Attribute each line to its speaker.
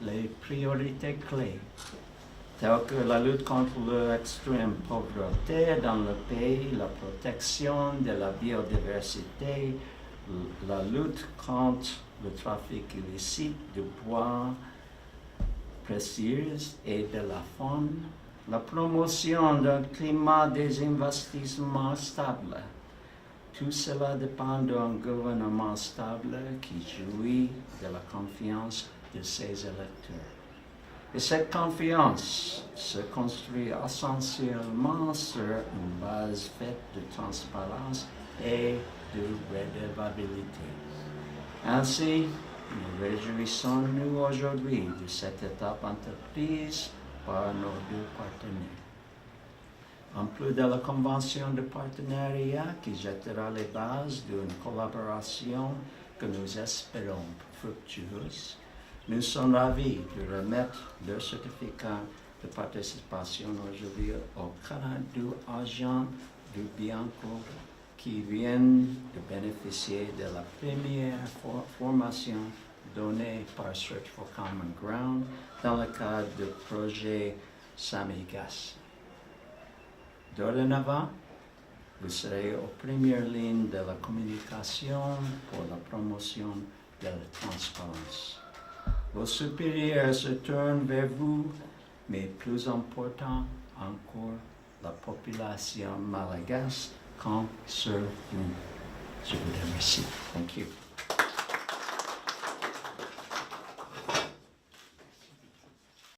Speaker 1: les priorités clés, telles que la lutte contre l'extrême pauvreté dans le pays, la protection de la biodiversité, la lutte contre le trafic illicite de bois précieux et de la faune, la promotion d'un climat des investissements stable. Tout cela dépend d'un gouvernement stable qui jouit de la confiance de ses électeurs. Et cette confiance se construit essentiellement sur une base faite de transparence et de redevabilité. Ainsi, nous réjouissons-nous aujourd'hui de cette étape entreprise par nos deux partenaires. En plus de la convention de partenariat qui jettera les bases d'une collaboration que nous espérons fructueuse, nous sommes ravis de remettre le certificat de participation aujourd'hui aux 42 agents du Bianco qui viennent de bénéficier de la première formation donnée par Search for Common Ground dans le cadre du projet Samigas. Dorénavant, vous serez aux premières lignes de la communication pour la promotion de la transparence. Vos supérieurs se tournent vers vous, mais plus important encore, la population malagasy compte sur vous. Je vous remercie. Thank you.